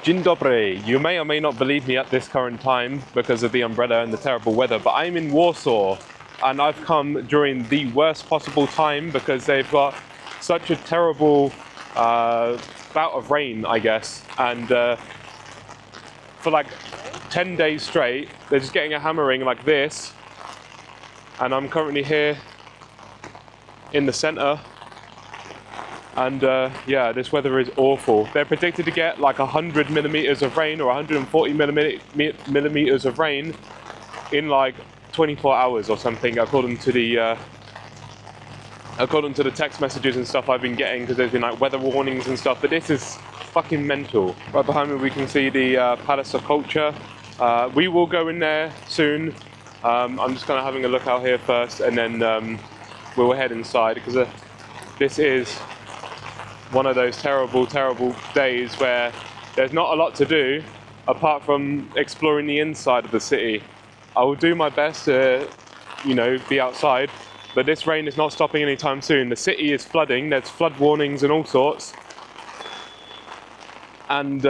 Dzień dobry. You may or may not believe me at this current time because of the umbrella and the terrible weather, but I'm in Warsaw and I've come during the worst possible time because they've got such a terrible bout of rain, I guess, and for like 10 days straight, they're just getting a hammering like this, and I'm currently here in the center. And yeah, this weather is awful. They're predicted to get like 100 millimeters of rain or 140 millimeters of rain in like 24 hours or something, according to the text messages and stuff I've been getting, because there's been like weather warnings and stuff. But this is fucking mental. Right behind me we can see the Palace of Culture. We will go in there soon. I'm just kind of having a look out here first, and then we'll head inside, because this is one of those terrible, terrible days where there's not a lot to do apart from exploring the inside of the city. I will do my best to, you know, be outside, but this rain is not stopping anytime soon. The city is flooding. There's flood warnings and all sorts. And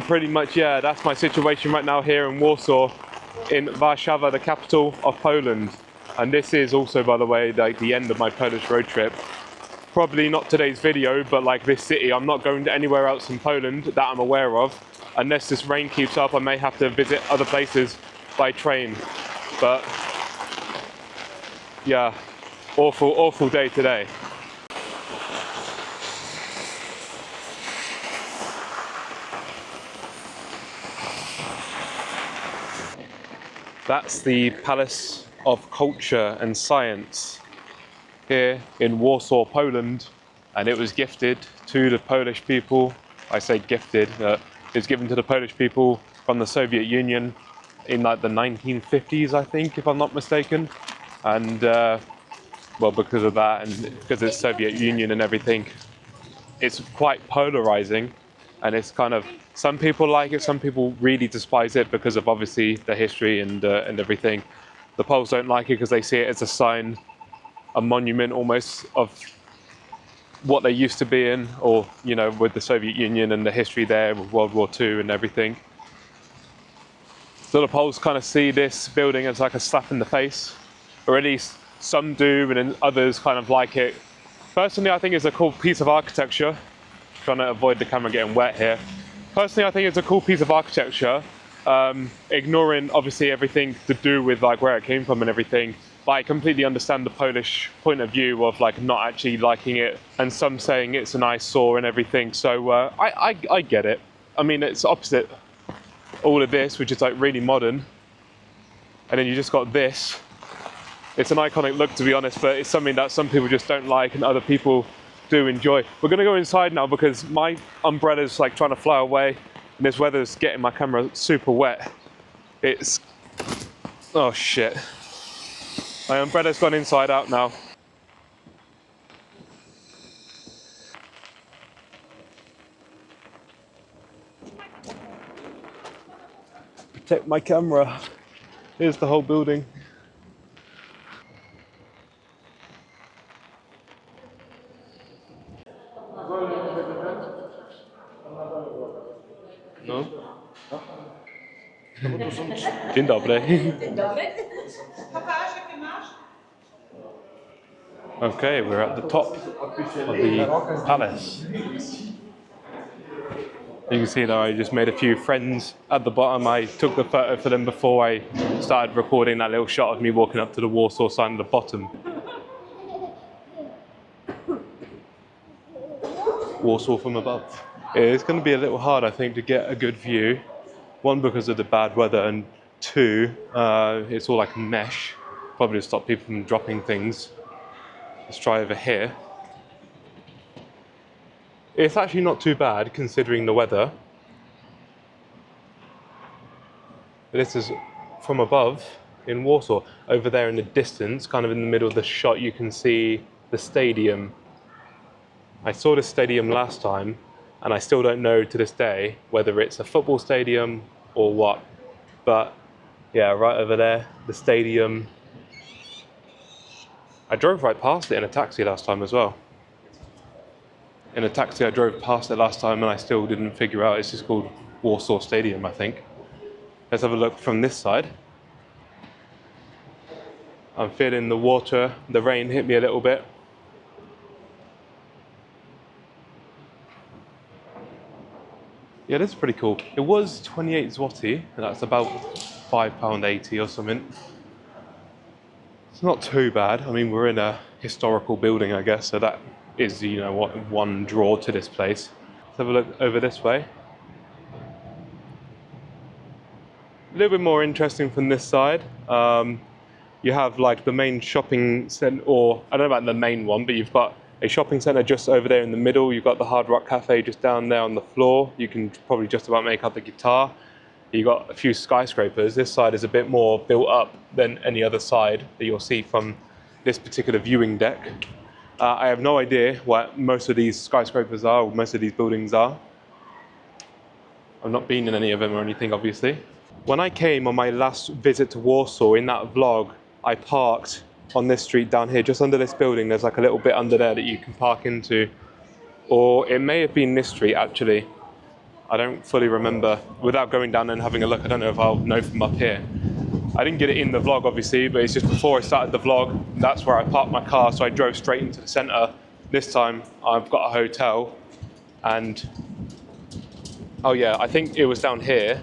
pretty much, yeah, that's my situation right now here in Warsaw, in Warszawa, the capital of Poland. And this is also, by the way, like the end of my Polish road trip. Probably not today's video, but like this city, I'm not going to anywhere else in Poland that I'm aware of. Unless this rain keeps up, I may have to visit other places by train. But yeah, awful, awful day today. That's the Palace of Culture and Science here in Warsaw, Poland, and it was gifted to the Polish people. I say gifted, it was given to the Polish people from the Soviet Union in like the 1950s, I think, if I'm not mistaken. And well, because of that, and because it's Soviet Union and everything, it's quite polarizing, and it's kind of, some people like it, some people really despise it because of obviously the history and everything. The Poles don't like it because they see it as a sign, a monument almost of what they used to be in, or, you know, with the Soviet Union and the history there with World War II and everything. So the Poles kind of see this building as like a slap in the face, or at least some do, and then others kind of like it. Personally, I think it's a cool piece of architecture. Trying to avoid the camera getting wet here. Personally, I think it's a cool piece of architecture, ignoring obviously everything to do with like where it came from and everything. But I completely understand the Polish point of view of like not actually liking it, and some saying it's an eyesore and everything. So I get it. I mean, it's opposite all of this, which is like really modern, and then you just got this. It's an iconic look, to be honest, but it's something that some people just don't like and other people do enjoy. We're gonna go inside now because my umbrella's like trying to fly away, and this weather's getting my camera super wet. It's, oh shit. My umbrella's gone inside out now. Protect my camera. Here's the whole building. No? Dzień dobry. Dzień dobry. Okay, we're at the top of the palace. You can see that I just made a few friends at the bottom. I took the photo for them before I started recording that little shot of me walking up to the Warsaw sign at the bottom. Warsaw from above. It's going to be a little hard, I think, to get a good view. One, because of the bad weather, and two, it's all like mesh. Probably to stop people from dropping things. Let's try over here. It's actually not too bad considering the weather. This is from above in Warsaw. Over there in the distance, kind of in the middle of the shot, you can see the stadium. I saw the stadium last time, and I still don't know to this day whether it's a football stadium or what. But yeah, right over there, the stadium. I drove right past it in a taxi last time as well. in a taxi. I drove past it last time and I still didn't figure out. It's just called Warsaw Stadium, I think. Let's have a look from this side. I'm feeling the water, the rain hit me a little bit. Yeah, this is pretty cool. It was 28 zloty, and that's about £5.80 or something. It's not too bad. I mean, we're in a historical building, I guess, so that is, you know, what, one draw to this place. Let's have a look over this way. A little bit more interesting from this side. You have like the main shopping centre, or I don't know about the main one, but you've got a shopping centre just over there in the middle. You've got the Hard Rock Cafe just down there on the floor. You can probably just about make out the guitar. You've got a few skyscrapers. This side is a bit more built up than any other side that you'll see from this particular viewing deck. I have no idea what most of these skyscrapers are, or most of these buildings are. I've not been in any of them or anything, obviously. When I came on my last visit to Warsaw, in that vlog, I parked on this street down here, just under this building. There's like a little bit under there that you can park into. Or it may have been this street, actually. I don't fully remember. Without going down and having a look, I don't know if I'll know from up here. I didn't get it in the vlog, obviously, but it's just before I started the vlog, that's where I parked my car, so I drove straight into the centre. This time, I've got a hotel, and oh yeah, I think it was down here.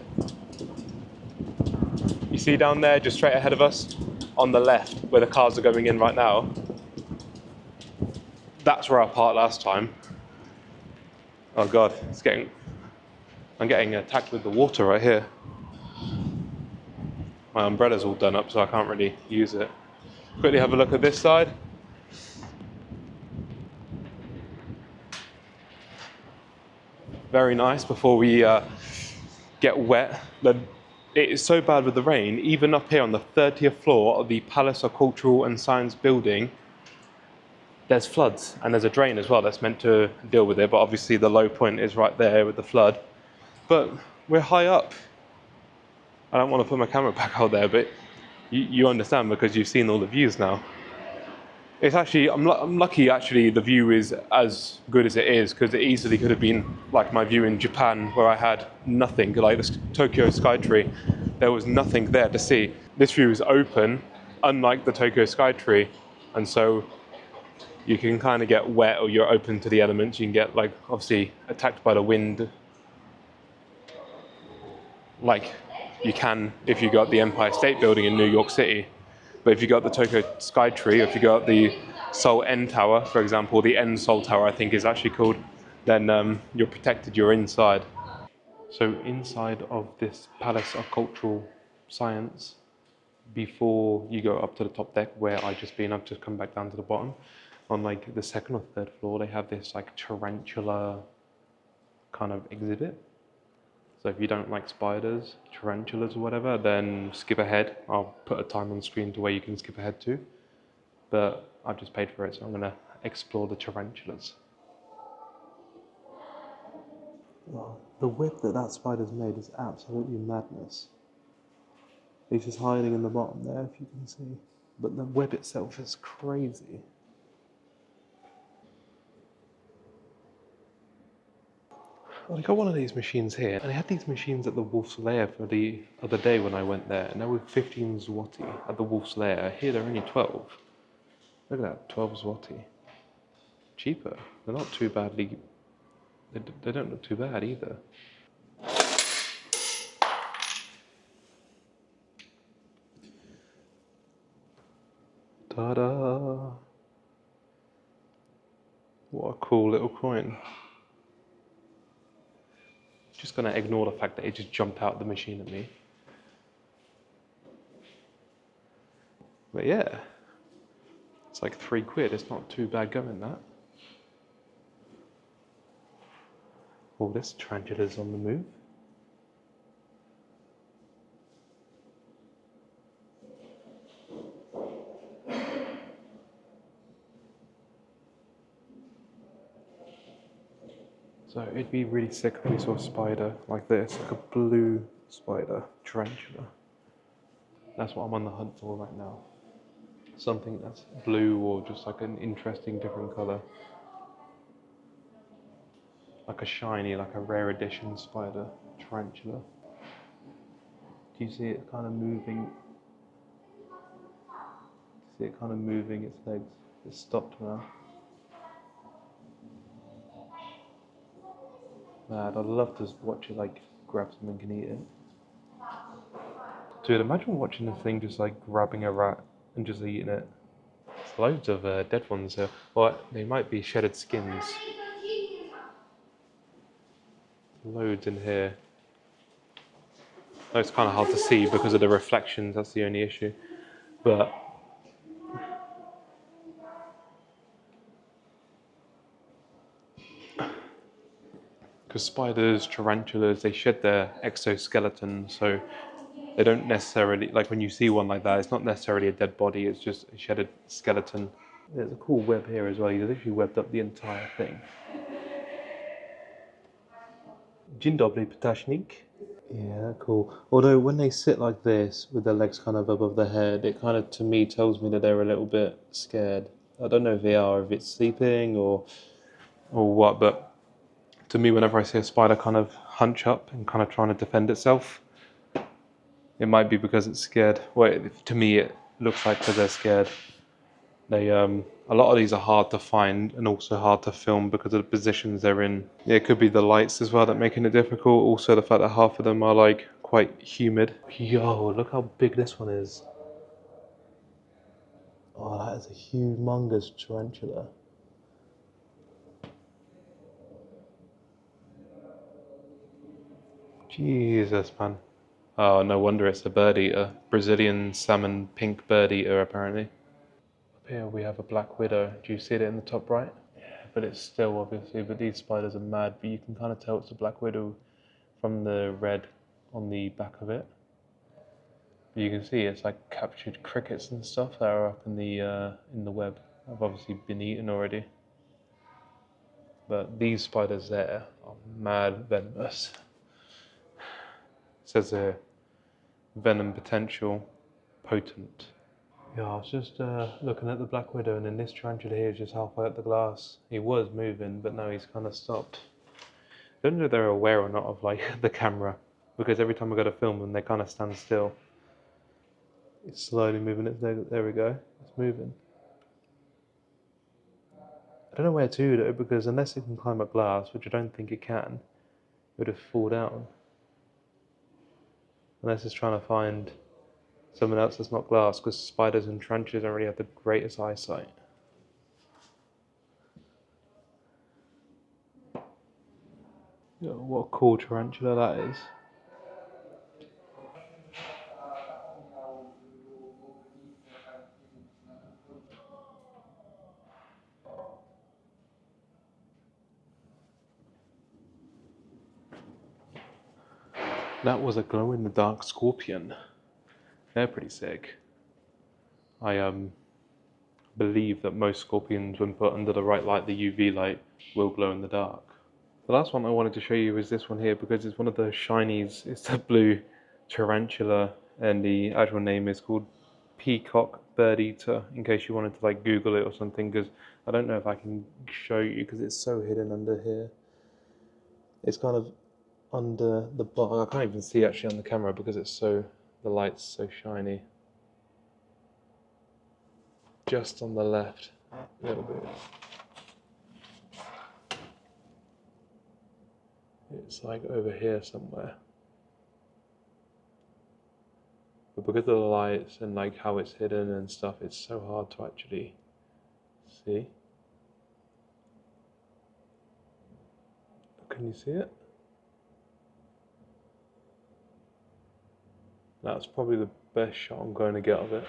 You see down there, just straight ahead of us, on the left, where the cars are going in right now. That's where I parked last time. Oh God, I'm getting attacked with the water right here. My umbrella's all done up, so I can't really use it. Quickly have a look at this side. Very nice before we get wet. It is so bad with the rain, even up here on the 30th floor of the Palace of Cultural and Science building, there's floods, and there's a drain as well that's meant to deal with it, but obviously the low point is right there with the flood. But we're high up. I don't want to put my camera back out there, but you understand because you've seen all the views now. It's actually, I'm lucky actually the view is as good as it is, because it easily could have been like my view in Japan, where I had nothing, like this Tokyo Skytree. There was nothing there to see. This view is open, unlike the Tokyo Skytree, and so you can kind of get wet, or you're open to the elements. You can get, like, obviously attacked by the wind, like you can if you got the Empire State Building in New York City. But if you got the Tokyo Skytree, or if you got the Seoul N Tower, for example, the N Seoul Tower I think is actually called, then you're protected, you're inside. So inside of this Palace of Cultural Science, before you go up to the top deck where I've just come back down to the bottom, on like the second or third floor, they have this like tarantula kind of exhibit. So if you don't like spiders, tarantulas or whatever, then skip ahead. I'll put a time on the screen to where you can skip ahead to. But I've just paid for it, so I'm going to explore the tarantulas. Oh, the web that spider's made is absolutely madness. It's just hiding in the bottom there, if you can see. But the web itself is crazy. I got one of these machines here, and I had these machines at the Wolf's Lair for the other day when I went there, and they were 15 zloty at the Wolf's Lair. Here they're only 12. Look at that, 12 zloty. Cheaper. They're not too badly. They don't look too bad either. Ta-da! What a cool little coin. Just gonna ignore the fact that it just jumped out of the machine at me. But yeah, it's like £3. It's not too bad going, that. Oh, this tarantula's on the move. So it'd be really sick if we saw a spider like this, like a blue spider, tarantula. That's what I'm on the hunt for right now. Something that's blue or just like an interesting different colour. like a shiny, like a rare edition spider, tarantula. Do you see it kind of moving? See it kind of moving its legs? It's stopped now. Mad, I'd love to watch it like grab something and eat it. Dude, imagine watching this thing just like grabbing a rat and just eating it. There's loads of dead ones here. Well, they might be shedded skins. Loads in here. It's kind of hard to see because of the reflections, that's the only issue. But because spiders, tarantulas, they shed their exoskeleton, so they don't necessarily, like when you see one like that, it's not necessarily a dead body, it's just a shedded skeleton. There's a cool web here as well, you literally webbed up the entire thing. Dzień dobry, ptasznik. Yeah, cool. Although when they sit like this, with their legs kind of above their head, it kind of, to me, tells me that they're a little bit scared. I don't know if they are, if it's sleeping or what, but to me, whenever I see a spider kind of hunch up and kind of trying to defend itself, it might be because it's scared. Well, to me, it looks like because they're scared. They, a lot of these are hard to find and also hard to film because of the positions they're in. Yeah, it could be the lights as well that making it difficult. Also the fact that half of them are like quite humid. Yo, look how big this one is. Oh, that is a humongous tarantula. Jesus, man. Oh, no wonder it's a bird eater. Brazilian salmon pink bird eater, apparently. Up here we have a black widow. Do you see it in the top right? Yeah, but it's still obviously, but these spiders are mad, but you can kind of tell it's a black widow from the red on the back of it. But you can see it's like captured crickets and stuff that are up in the web. Have obviously been eaten already. But these spiders there are mad venomous. It says here, venom potential potent. Yeah, I was just looking at the black widow, and then this tarantula here is just halfway up the glass. He was moving, but now he's kind of stopped. I don't know if they're aware or not of like the camera, because every time I go to film them, they kind of stand still. It's slowly moving it. There we go. It's moving. I don't know where to though, because unless it can climb up glass, which I don't think it can, it would have fall down. Unless it's trying to find someone else that's not glass, because spiders and tarantulas don't really have the greatest eyesight. Yeah, what a cool tarantula that is. That was a glow-in-the-dark scorpion. They're pretty sick. I believe that most scorpions, when put under the right light, the UV light, will glow in the dark. The last one I wanted to show you is this one here because it's one of the shinies. It's the blue tarantula, and the actual name is called peacock bird eater, in case you wanted to like Google it or something, because I don't know if I can show you because it's so hidden under here. It's kind of under the bar. I can't even see actually on the camera because it's so, the light's so shiny. Just on the left, a little bit. It's like over here somewhere. But because of the lights and like how it's hidden and stuff, it's so hard to actually see. Can you see it? That's probably the best shot I'm going to get of it.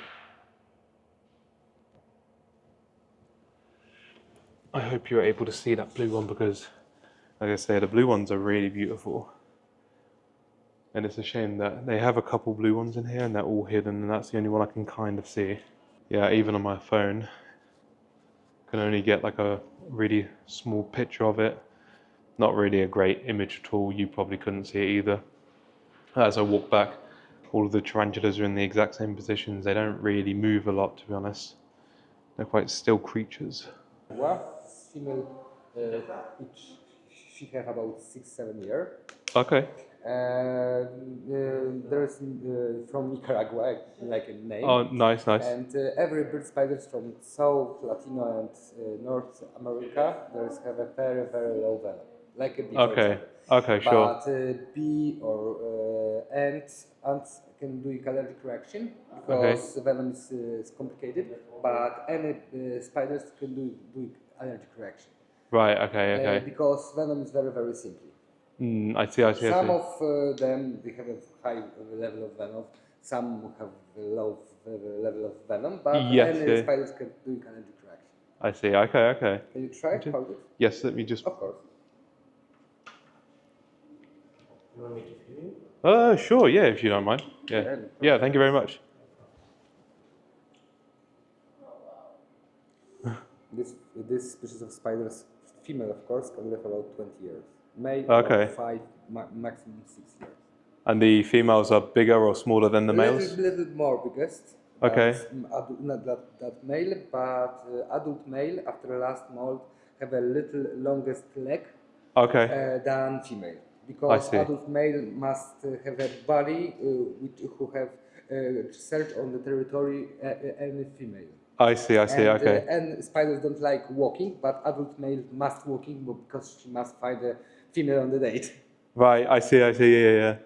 I hope you're able to see that blue one because, like I say, the blue ones are really beautiful. And it's a shame that they have a couple blue ones in here and they're all hidden, and that's the only one I can kind of see. Yeah, even on my phone, I can only get like a really small picture of it. Not really a great image at all. You probably couldn't see it either. As I walk back, all of the tarantulas are in the exact same positions. They don't really move a lot, to be honest. They're quite still creatures. she have about 6-7 years. Okay. There's from Nicaragua, like a name. Oh, nice. And every bird spiders from South, Latino, and North America, there's have a very, very low venom, like a bee. Okay. Okay, sure. But bee or ants can do allergic reaction because the venom is complicated. But any spiders can do allergic reaction. Right. Okay. Because venom is very, very simple. I see. Some of them they have a high level of venom. Some have a low level of venom, but any spiders can do allergic reaction. I see. Okay. Can you try it? Hold it? Yes. Let me just. Of course. You want me to film you? Sure. Yeah, if you don't mind. Yeah. Yeah. Thank you very much. This species of spiders, female of course, can live about 20 years. Male, Okay. 5, maximum 6 years. And the females are bigger or smaller than the males? Little more biggest. Okay. Not that male, but adult male after the last molt have a little longest leg than female. Because adult male must have a body who have search on the territory any female. I see, okay. And spiders don't like walking, but adult male must walking because she must find a female on the date. Right, I see, yeah.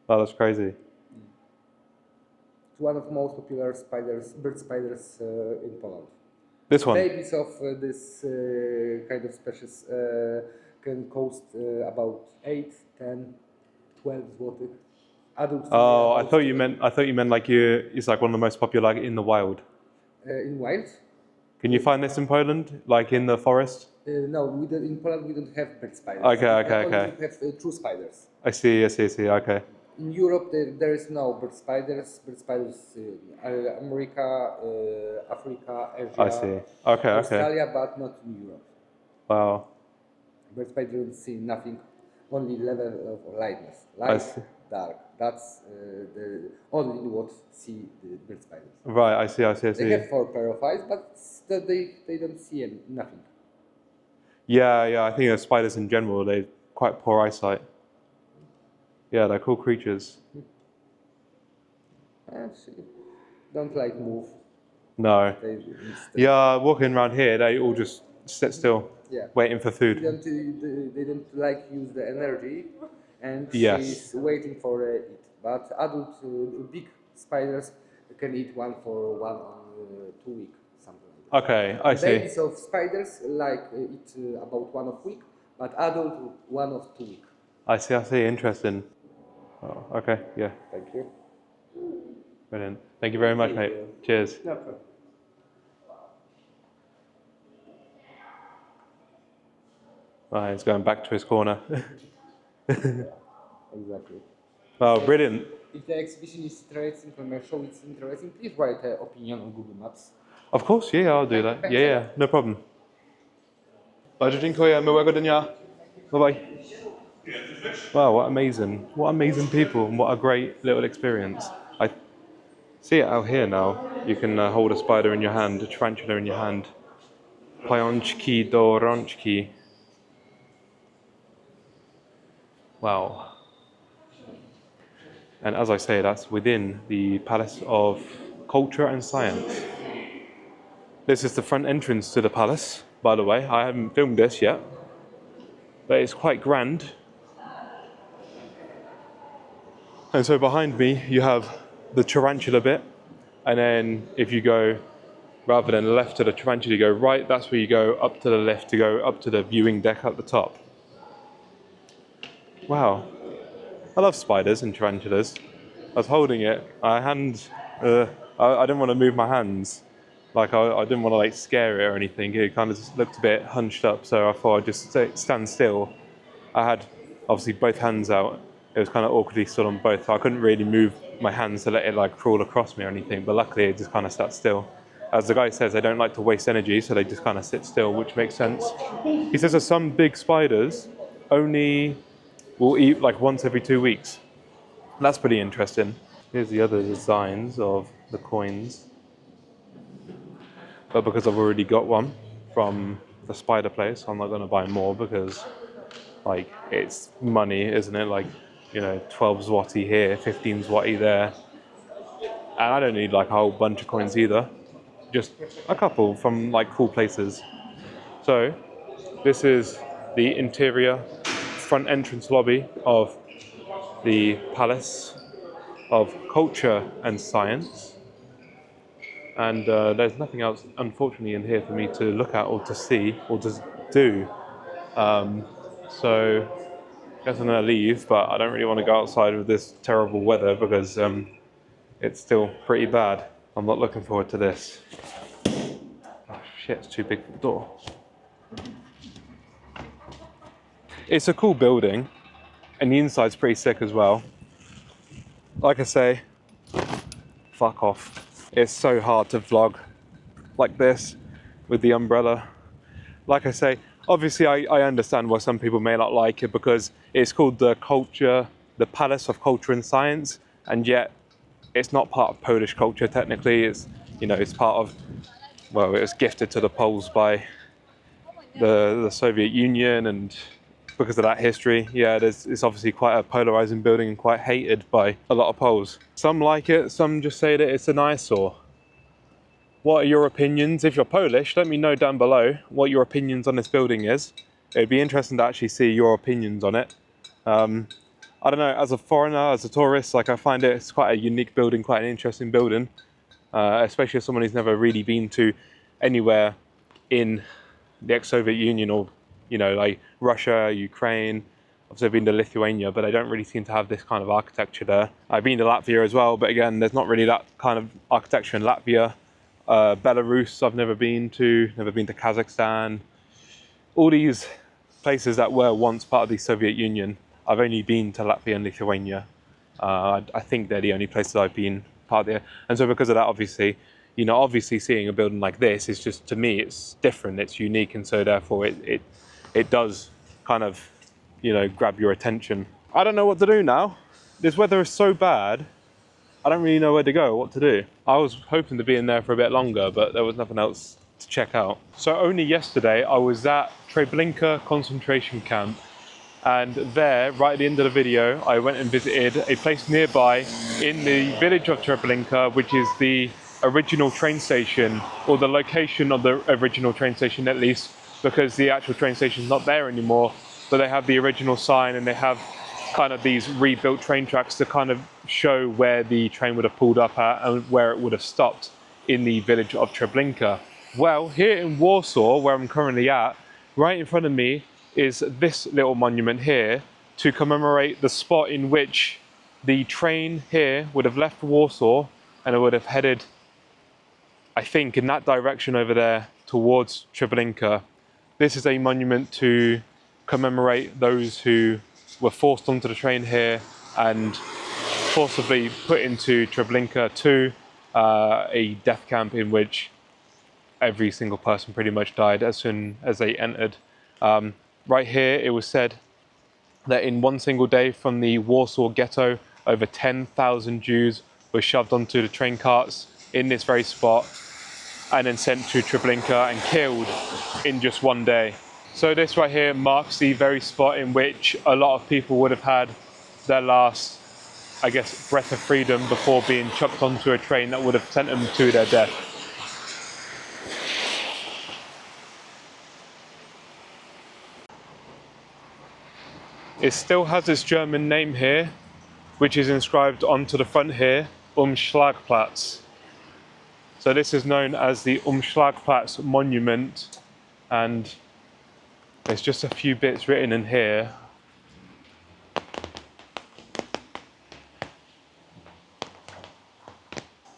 Oh, that's crazy. It's one of the most popular bird spiders in Poland. This one? Babies of this kind of species can cost about 8, 10, 12 złotych. Adults. Oh, I thought you meant like it's like one of the most popular in the wild. In wild? Can you find this in Poland, like in the forest? No, in Poland we don't have bird spiders. Okay. We have true spiders. I see, okay. In Europe there is no bird spiders. Bird spiders America, Africa, Asia. I see. Okay. Australia, but not in Europe. Wow. Bird spiders don't see nothing, only level of lightness. Light, dark. That's the only what see the bird spiders. Right, I see. They have 4 pair of eyes, but they don't see nothing. Yeah, I think the spiders in general, they've quite poor eyesight. Yeah, they're cool creatures. Don't like move. No. Yeah, walking around here, they all just sit still, waiting for food. They don't like use the energy, and she's waiting for it. But adult big spiders can eat one for 1 or 2 weeks, something like that. Okay, I see. Babies of spiders like eat about 1 week, but adult 1 or 2 weeks. I see. Interesting. Oh, okay, yeah. Thank you. Brilliant. Thank you very much, mate. Cheers. No problem. Right, he's going back to his corner. Exactly. Oh, brilliant. If the exhibition is interesting, when my show is interesting, please write an opinion on Google Maps. Of course, yeah, I'll do that. Yeah, no problem. Bardzo dziękuję, miłego dnia. Bye-bye. Wow, what amazing people, and what a great little experience. I see it out here now. You can hold a spider in your hand, a tarantula in your hand. Pajączki do rączki. Wow. And as I say, that's within the Palace of Culture and Science. This is the front entrance to the palace, by the way. I haven't filmed this yet, but it's quite grand. And so behind me, you have the tarantula bit. And then if you go, rather than left to the tarantula, you go right, that's where you go up to the left to go up to the viewing deck at the top. Wow. I love spiders and tarantulas. I was holding it, I didn't want to move my hands. Like I didn't want to like scare it or anything. It kind of just looked a bit hunched up, so I thought I'd just stand still. I had obviously both hands out. It was kind of awkwardly stood on both, so I couldn't really move my hands to let it like crawl across me or anything, but luckily it just kind of sat still. As the guy says, they don't like to waste energy, so they just kind of sit still, which makes sense. He says that some big spiders only will eat like once every 2 weeks. That's pretty interesting. Here's the other designs of the coins. But because I've already got one from the spider place. I'm not going to buy more because, like, it's money, isn't it? Like, you know, 12 zloty here, 15 zloty there. And I don't need like a whole bunch of coins either. Just a couple from like cool places. So this is the interior front entrance lobby of the Palace of Culture and Science. And there's nothing else, unfortunately, in here for me to look at or to see or to do. So I guess I'm going to leave, but I don't really want to go outside with this terrible weather because it's still pretty bad. I'm not looking forward to this. Oh shit, it's too big for the door. It's a cool building, and the inside's pretty sick as well. Like I say, fuck off. It's so hard to vlog like this with the umbrella. Like I say, obviously I understand why some people may not like it because it's called the Palace of Culture and Science, and yet it's not part of Polish culture technically. It's, you know, it's part of, well, it was gifted to the Poles by the Soviet Union, and because of that history, yeah, it's obviously quite a polarizing building and quite hated by a lot of Poles. Some like it, some just say that it's an eyesore. What are your opinions? If you're Polish, let me know down below what your opinions on this building is. It'd be interesting to actually see your opinions on it. I don't know, as a foreigner, as a tourist, like I find it's quite a unique building, quite an interesting building, especially as someone who's never really been to anywhere in the ex-Soviet Union or, you know, like Russia, Ukraine. Obviously I've been to Lithuania, but I don't really seem to have this kind of architecture there. I've been to Latvia as well, but again, there's not really that kind of architecture in Latvia. Belarus I've never been to Kazakhstan. All these places that were once part of the Soviet Union, I've only been to Latvia and Lithuania. I think they're the only places I've been part of there. And so because of that, obviously, you know, obviously seeing a building like this is just, to me, it's different, it's unique, and so therefore it does kind of, you know, grab your attention. I don't know what to do now. This weather is so bad, I don't really know where to go, what to do. I was hoping to be in there for a bit longer, but there was nothing else to check out. So only yesterday I was at Treblinka concentration camp, and there, right at the end of the video, I went and visited a place nearby in the village of Treblinka, which is the original train station, or the location of the original train station at least, because the actual train station is not there anymore, but they have the original sign and they have kind of these rebuilt train tracks to kind of show where the train would have pulled up at and where it would have stopped in the village of Treblinka. Well, here in Warsaw, where I'm currently at, right in front of me is this little monument here to commemorate the spot in which the train here would have left Warsaw and it would have headed, I think, in that direction over there towards Treblinka. This is a monument to commemorate those who were forced onto the train here and forcibly put into Treblinka 2, a death camp in which every single person pretty much died as soon as they entered. Right here, it was said that in one single day from the Warsaw ghetto, over 10,000 Jews were shoved onto the train carts in this very spot and then sent to Treblinka and killed in just one day. So this right here marks the very spot in which a lot of people would have had their last, I guess, breath of freedom before being chucked onto a train that would have sent them to their death. It still has its German name here, which is inscribed onto the front here, Umschlagplatz. So this is known as the Umschlagplatz monument, and there's just a few bits written in here.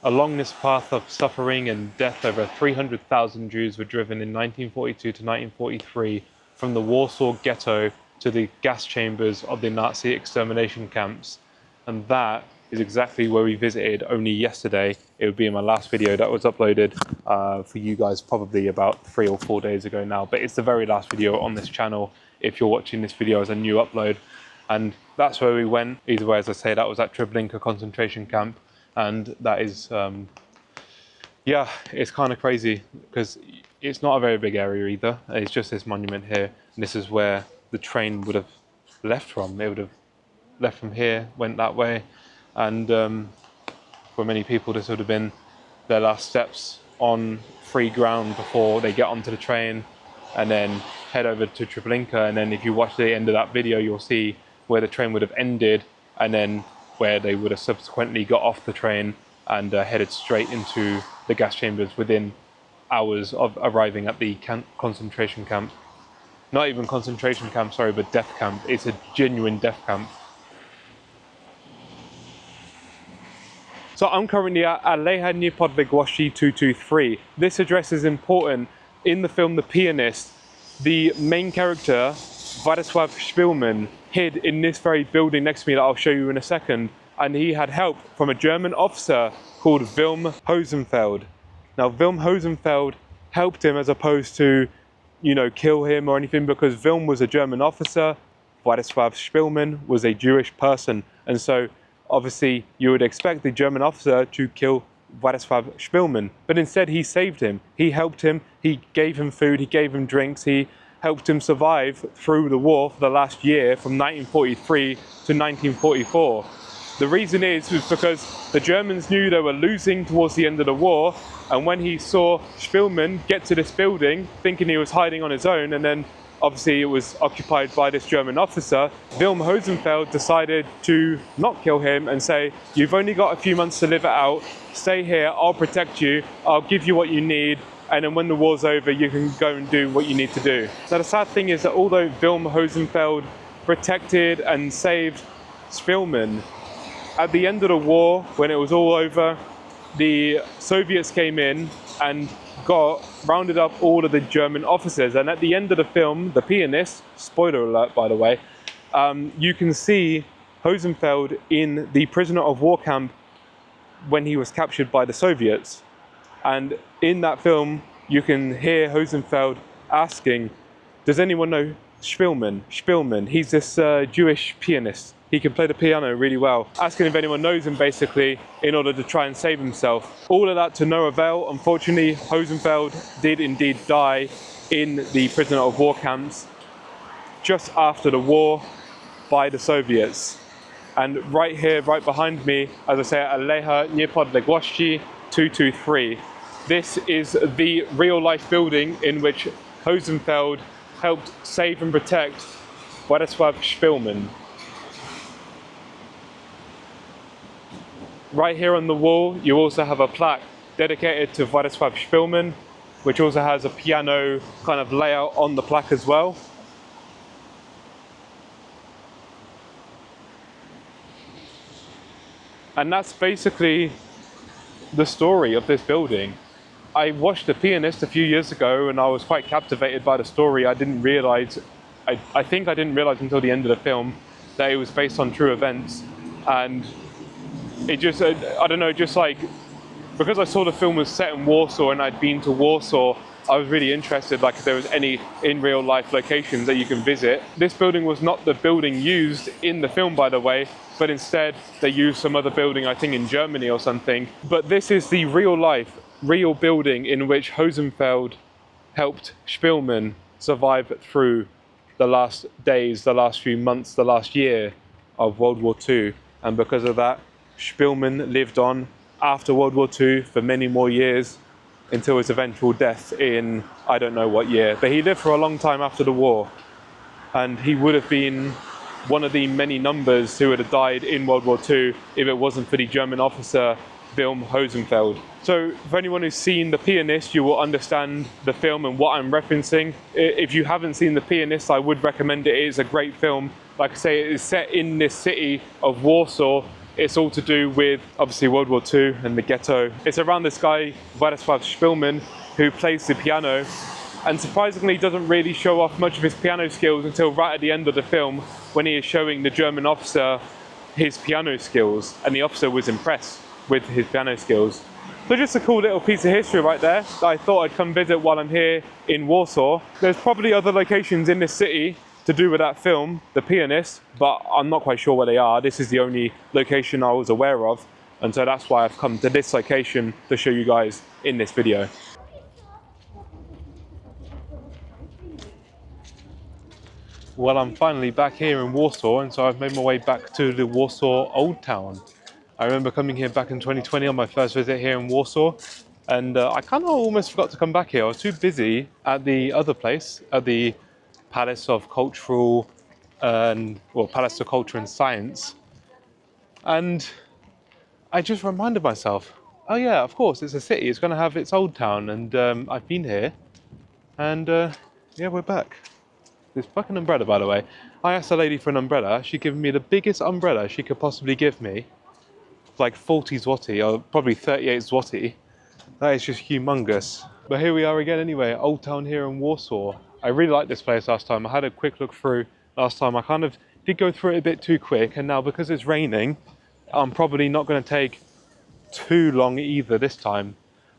Along this path of suffering and death, over 300,000 Jews were driven in 1942 to 1943 from the Warsaw ghetto to the gas chambers of the Nazi extermination camps. And that is exactly where we visited only yesterday. It would be in my last video that was uploaded for you guys probably about 3 or 4 days ago now, but it's the very last video on this channel if you're watching this video as a new upload. And that's where we went. Either way, as I say, that was at Treblinka concentration camp, and that is yeah, it's kind of crazy because it's not a very big area either. It's just this monument here, and this is where the train would have left from. It would have left from here, went that way, and for many people this would have been their last steps on free ground before they get onto the train and then head over to Treblinka. And then if you watch the end of that video, you'll see where the train would have ended and then where they would have subsequently got off the train and headed straight into the gas chambers within hours of arriving at the concentration camp. Not even concentration camp, sorry, but death camp. It's a genuine death camp. So I'm currently at Aleja Niepodległości 223. This address is important. In the film The Pianist, the main character, Władysław Szpilman, hid in this very building next to me that I'll show you in a second. And he had help from a German officer called Wilhelm Hosenfeld. Now, Wilhelm Hosenfeld helped him as opposed to, you know, kill him or anything, because Wilhelm was a German officer, Władysław Szpilman was a Jewish person. And so obviously, you would expect the German officer to kill Władysław Szpilman, but instead he saved him. He helped him, he gave him food, he gave him drinks, he helped him survive through the war for the last year from 1943 to 1944. The reason is because the Germans knew they were losing towards the end of the war, and when he saw Szpilman get to this building, thinking he was hiding on his own, and then obviously it was occupied by this German officer, Wilhelm Hosenfeld decided to not kill him and say, you've only got a few months to live it out, stay here, I'll protect you, I'll give you what you need, and then when the war's over, you can go and do what you need to do. Now the sad thing is that although Wilhelm Hosenfeld protected and saved Szpilman, at the end of the war, when it was all over, the Soviets came in and rounded up all of the German officers. And at the end of the film, The Pianist, spoiler alert by the way, you can see Hosenfeld in the prisoner of war camp when he was captured by the Soviets. And in that film, you can hear Hosenfeld asking, does anyone know Szpilman? Szpilman, he's this Jewish pianist. He can play the piano really well. Asking if anyone knows him, basically, in order to try and save himself. All of that to no avail. Unfortunately, Hosenfeld did indeed die in the prisoner of war camps just after the war by the Soviets. And right here, right behind me, as I say, at Aleja Niepodległości 223. This is the real-life building in which Hosenfeld helped save and protect Władysław Szpilman. Right here on the wall, you also have a plaque dedicated to Władysław Szpilman, which also has a piano kind of layout on the plaque as well. And that's basically the story of this building. I watched The Pianist a few years ago and I was quite captivated by the story. I didn't realize, I think I didn't realize until the end of the film that it was based on true events. And it just, I don't know, just like, because I saw the film was set in Warsaw and I'd been to Warsaw, I was really interested, like if there was any in real life locations that you can visit. This building was not the building used in the film, by the way, but instead they used some other building, I think in Germany or something. But this is the real life, real building in which Hosenfeld helped Szpilman survive through the last days, the last few months, the last year of World War II. And because of that, Szpilman lived on after World War II for many more years until his eventual death in, I don't know what year, but he lived for a long time after the war. And he would have been one of the many numbers who would have died in World War II if it wasn't for the German officer Wilhelm Hosenfeld. So for anyone who's seen The Pianist, you will understand the film and what I'm referencing. If you haven't seen The Pianist, I would recommend it. It is a great film. Like I say, it is set in this city of Warsaw. It's all to do with, obviously, World War II and the ghetto. It's around this guy, Władysław Szpilman, who plays the piano, and surprisingly doesn't really show off much of his piano skills until right at the end of the film, when he is showing the German officer his piano skills, and the officer was impressed with his piano skills. So just a cool little piece of history right there that I thought I'd come visit while I'm here in Warsaw. There's probably other locations in this city to do with that film, The Pianist, but I'm not quite sure where they are. This is the only location I was aware of, and so that's why I've come to this location to show you guys in this video. Well, I'm finally back here in Warsaw, and so I've made my way back to the Warsaw Old Town. I remember coming here back in 2020 on my first visit here in Warsaw, and I kind of almost forgot to come back here. I was too busy at the other place, at the Palace of Cultural Palace of Culture and Science, and I just reminded myself, oh yeah, of course, it's a city, it's going to have its old town, and I've been here, and yeah, we're back. This fucking umbrella, by the way. I asked a lady for an umbrella. She gave me the biggest umbrella she could possibly give me. Like 40 zloty, or probably 38 zloty. That is just humongous. But here we are again anyway, Old Town here in Warsaw. I really liked this place last time. I had a quick look through last time. I kind of did go through it a bit too quick, and now because it's raining, I'm probably not going to take too long either this time.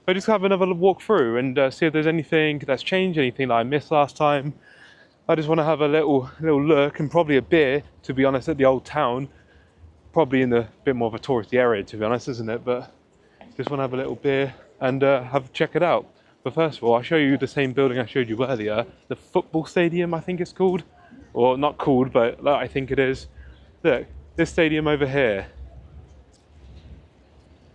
But just have another walk through and see if there's anything that's changed, anything that I missed last time. I just want to have a little look, and probably a beer, to be honest, at the old town. Probably in a bit more of a touristy area, to be honest, isn't it? But just want to have a little beer and check it out. But first of all, I'll show you the same building I showed you earlier. The football stadium, I think it's called. Or not called, but I think it is. Look, this stadium over here.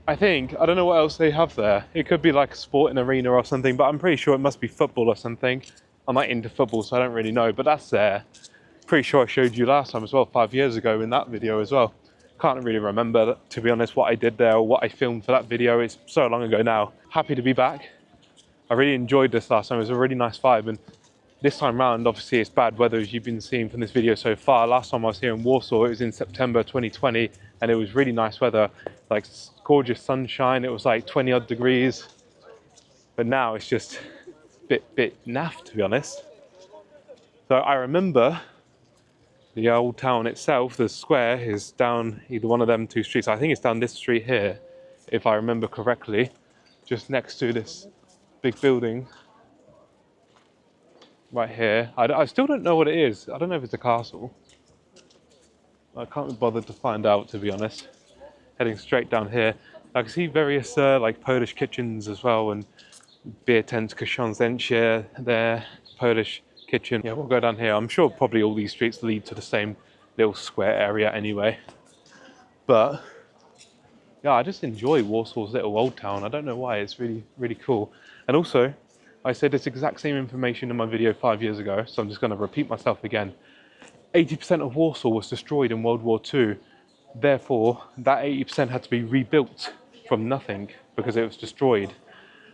I don't know what else they have there. It could be like a sporting arena or something, but I'm pretty sure it must be football or something. I'm not into football, so I don't really know, but that's there. Pretty sure I showed you last time as well, 5 years ago in that video as well. Can't really remember, to be honest, what I did there or what I filmed for that video. It's so long ago now. Happy to be back. I really enjoyed this last time. It was a really nice vibe, and this time round, obviously it's bad weather as you've been seeing from this video so far. Last time I was here in Warsaw, it was in September 2020, and it was really nice weather, like gorgeous sunshine. It was like 20 odd degrees, but now it's just bit naff, to be honest. So I remember the old town itself, the square is down either one of them two streets. I think it's down this street here, if I remember correctly, just next to this big building right here. I still don't know what it is. I don't know if it's a castle. I can't be bothered to find out, to be honest. Heading straight down here. I can see various like Polish kitchens as well, and beer tents, Książęcie there, Polish kitchen. Yeah, we'll go down here. I'm sure probably all these streets lead to the same little square area anyway. But yeah, I just enjoy Warsaw's little old town. I don't know why, it's really, really cool. And also, I said this exact same information in my video 5 years ago, so I'm just going to repeat myself again. 80% of Warsaw was destroyed in World War II. Therefore, that 80% had to be rebuilt from nothing because it was destroyed.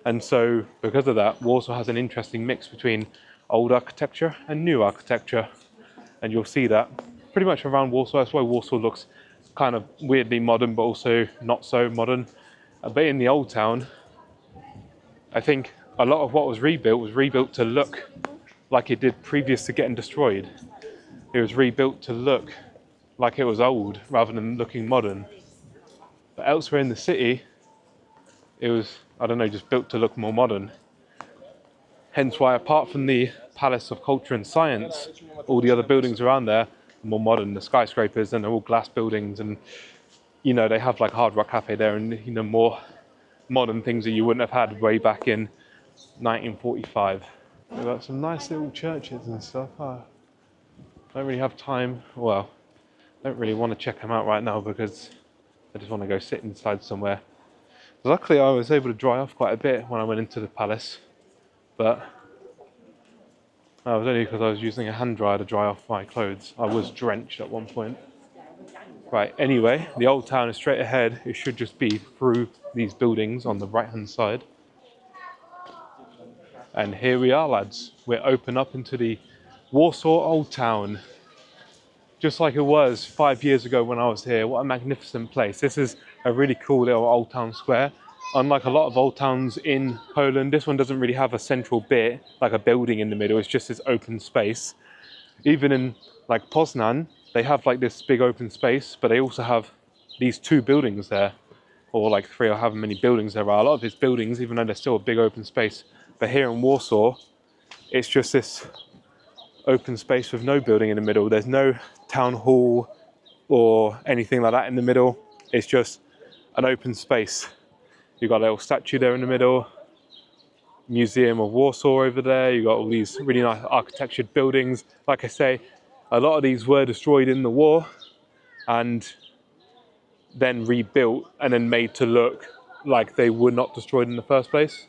And so, because of that, Warsaw has an interesting mix between old architecture and new architecture. And you'll see that pretty much around Warsaw. That's why Warsaw looks kind of weirdly modern, but also not so modern. But in the old town, I think a lot of what was rebuilt to look like it did previous to getting destroyed. It was rebuilt to look like it was old rather than looking modern. But elsewhere in the city, it was, I don't know, just built to look more modern. Hence why, apart from the Palace of Culture and Science, all the other buildings around there are more modern. The skyscrapers, and they're all glass buildings, and you know, they have like a Hard Rock Cafe there, and you know, more modern things that you wouldn't have had way back in 1945. We've got some nice little churches and stuff. I don't really have time, well, I don't really want to check them out right now because I just want to go sit inside somewhere. Luckily I was able to dry off quite a bit when I went into the palace, but that was only because I was using a hand dryer to dry off my clothes. I was drenched at one point. Right, anyway, the old town is straight ahead. It should just be through these buildings on the right hand side. And here we are, lads. We're open up into the Warsaw Old Town. Just like it was 5 years ago when I was here. What a magnificent place. This is a really cool little old town square. Unlike a lot of old towns in Poland, this one doesn't really have a central bit, like a building in the middle. It's just this open space. Even in like Poznan, they have like this big open space, but they also have these two buildings there, or like three, or however many buildings there are. A lot of it's buildings, even though there's still a big open space. But here in Warsaw, it's just this open space with no building in the middle. There's no town hall or anything like that in the middle. It's just an open space. You've got a little statue there in the middle, Museum of Warsaw over there. You've got all these really nice architectured buildings. Like I say, A lot of these were destroyed in the war and then rebuilt and then made to look like they were not destroyed in the first place.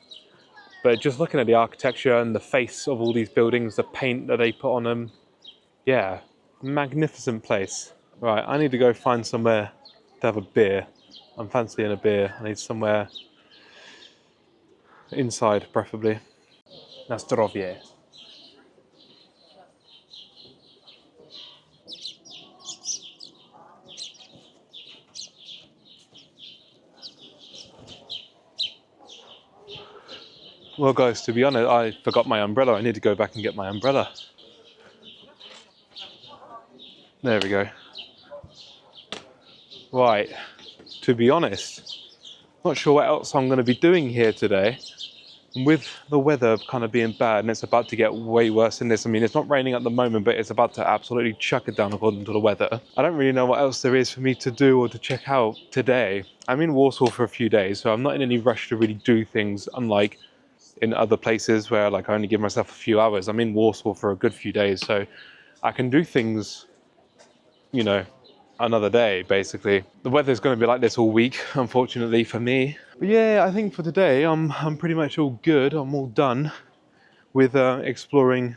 But just looking at the architecture and the face of all these buildings, the paint that they put on them, yeah, magnificent place. Right, I need to go find somewhere to have a beer. I'm fancying a beer. I need somewhere inside, preferably. Na zdrowie. Well guys, to be honest, I forgot my umbrella. I need to go back and get my umbrella. There we go. Right, to be honest, not sure what else I'm going to be doing here today. With the weather kind of being bad and it's about to get way worse than this. I mean, it's not raining at the moment, but it's about to absolutely chuck it down according to the weather. I don't really know what else there is for me to do or to check out today. I'm in Warsaw for a few days, so I'm not in any rush to really do things, unlike in other places where like I only give myself a few hours. I'm in Warsaw for a good few days, so I can do things, you know, another day basically. The weather's going to be like this all week, unfortunately for me. But yeah, I think for today I'm pretty much all good. I'm all done with exploring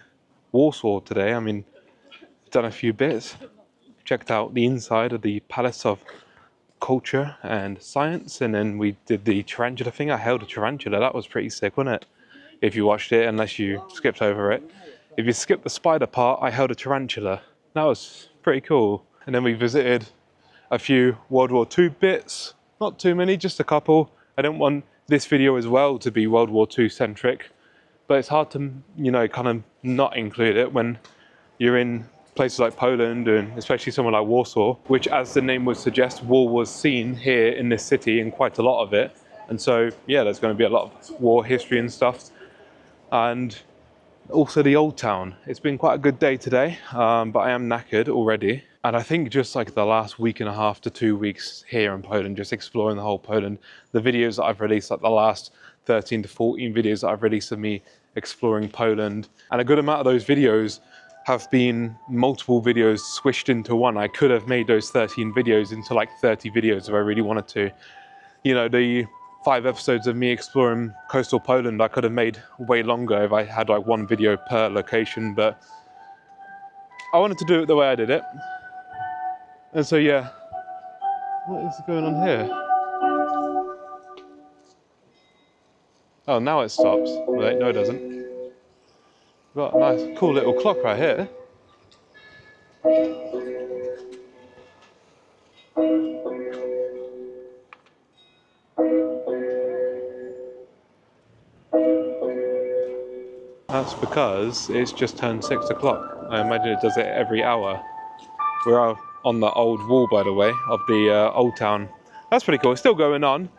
Warsaw today. I mean, I've done a few bits, checked out the inside of the Palace of Culture and Science, and then we did the tarantula thing. I held a tarantula. That was pretty sick, wasn't it? If you watched it, unless you skipped over it. If you skipped the spider part, I held a tarantula. That was pretty cool. And then we visited a few World War II bits. Not too many, just a couple. I don't want this video as well to be World War II centric, but it's hard to, you know, kind of not include it when you're in places like Poland and especially somewhere like Warsaw, which, as the name would suggest, war was seen here in this city and quite a lot of it. And so, yeah, there's going to be a lot of war history and stuff. And also the old town. It's been quite a good day today, but I am knackered already. And I think just like the last week and a half to 2 weeks here in Poland, just exploring the whole Poland, the videos that I've released, like the last 13 to 14 videos that I've released of me exploring Poland, and a good amount of those videos have been multiple videos swished into one. I could have made those 13 videos into like 30 videos if I really wanted to. You know, the 5 episodes of me exploring coastal Poland, I could have made way longer if I had like one video per location, but I wanted to do it the way I did it. And so, yeah, what is going on here? Oh, now it stops. Wait, no, it doesn't. We've got a nice, cool little clock right here. That's because it's just turned 6 o'clock. I imagine it does it every hour. We're on the old wall, by the way, of the old town. That's pretty cool. It's still going on.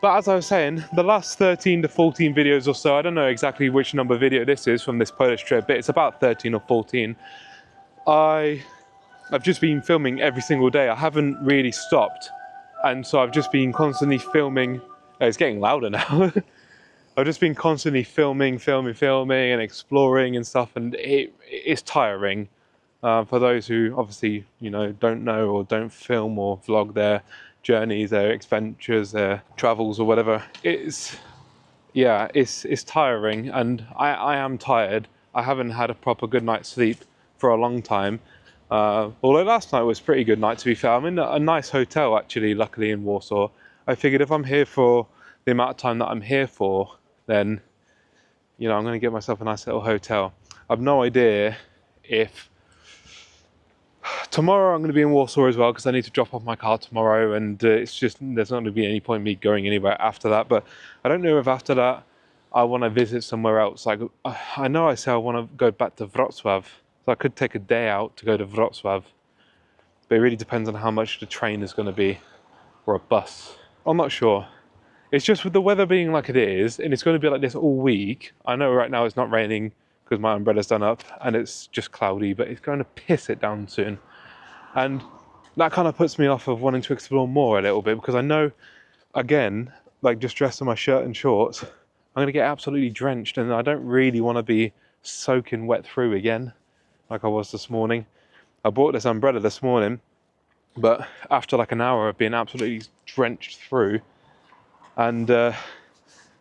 But as I was saying, the last 13 to 14 videos or so, I don't know exactly which number video this is from this Polish trip, but it's about 13 or 14. I've just been filming every single day. I haven't really stopped. And so I've just been constantly filming. Oh, it's getting louder now. I've just been constantly filming and exploring and stuff, and it's tiring. For those who obviously, you know, don't know or don't film or vlog their journeys, their adventures, their travels or whatever, it's tiring, and I am tired. I haven't had a proper good night's sleep for a long time. Although last night was a pretty good night, to be fair. I'm in a nice hotel actually, luckily, in Warsaw. I figured if I'm here for the amount of time that I'm here for, then, you know, I'm going to get myself a nice little hotel. I've no idea if tomorrow I'm going to be in Warsaw as well, because I need to drop off my car tomorrow, and it's just, there's not going to be any point in me going anywhere after that. But I don't know if after that I want to visit somewhere else. Like, I know I say I want to go back to Wrocław, so I could take a day out to go to Wrocław, but it really depends on how much the train is going to be, or a bus. I'm not sure. It's just with the weather being like it is, and it's going to be like this all week. I know right now it's not raining because my umbrella's done up, and it's just cloudy, but it's going to piss it down soon. And that kind of puts me off of wanting to explore more a little bit, because I know, again, like just dressed in my shirt and shorts, I'm going to get absolutely drenched, and I don't really want to be soaking wet through again. like I was this morning. I bought this umbrella this morning, but after like an hour of being absolutely drenched through, and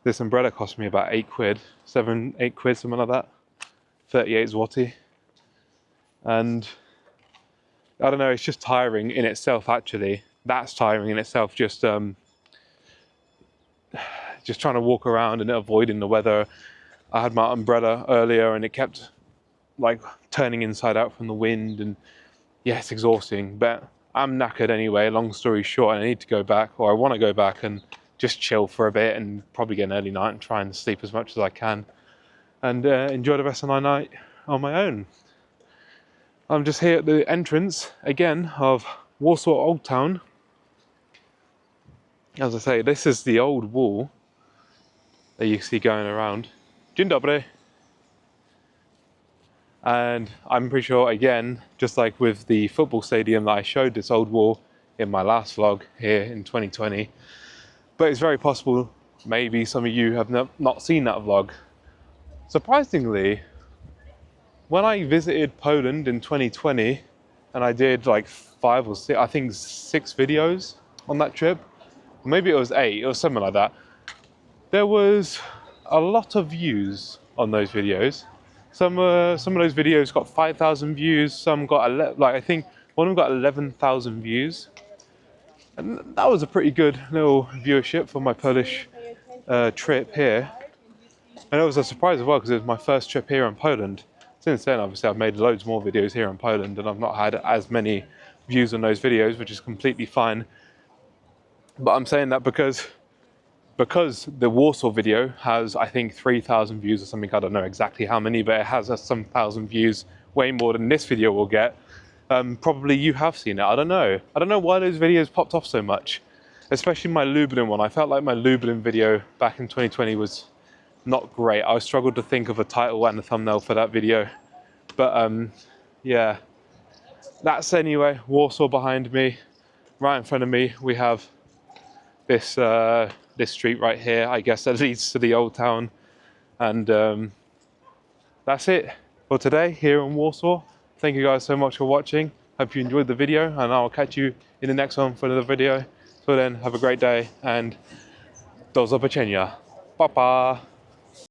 this umbrella cost me about 8 quid, 8 quid, something like that, 38 zloty. And I don't know, it's just tiring in itself actually. That's tiring in itself, just trying to walk around and avoiding the weather. I had my umbrella earlier and it kept like turning inside out from the wind, and yeah, it's exhausting, but I'm knackered anyway, long story short, and I need to go back, or I want to go back and just chill for a bit and probably get an early night and try and sleep as much as I can and enjoy the rest of my night on my own. I'm just here at the entrance again of Warsaw Old Town. As I say, this is the old wall that you see going around. Dzień dobry. And I'm pretty sure, again, just like with the football stadium, that I showed this old wall in my last vlog here in 2020. But it's very possible maybe some of you have not seen that vlog. Surprisingly, when I visited Poland in 2020, and I did like 5 or 6, I think 6 videos on that trip, maybe it was 8 or something like that, there was a lot of views on those videos. Some of those videos got 5,000 views, some got, I think one of them got 11,000 views. And that was a pretty good little viewership for my Polish trip here. And it was a surprise as well, because it was my first trip here in Poland. Since then, obviously, I've made loads more videos here in Poland, and I've not had as many views on those videos, which is completely fine. But I'm saying that because the Warsaw video has, I think, 3,000 views or something. I don't know exactly how many, but it has some thousand views, way more than this video will get. Probably you have seen it. I don't know. I don't know why those videos popped off so much, especially my Lublin one. I felt like my Lublin video back in 2020 was not great. I struggled to think of a title and a thumbnail for that video. But yeah, that's anyway Warsaw behind me. Right in front of me we have this this street right here, I guess, that leads to the old town. And that's it for today here in Warsaw. Thank you guys so much for watching. Hope you enjoyed the video, and I'll catch you in the next one for another video. So then, have a great day and do zobaczenia. Pa pa!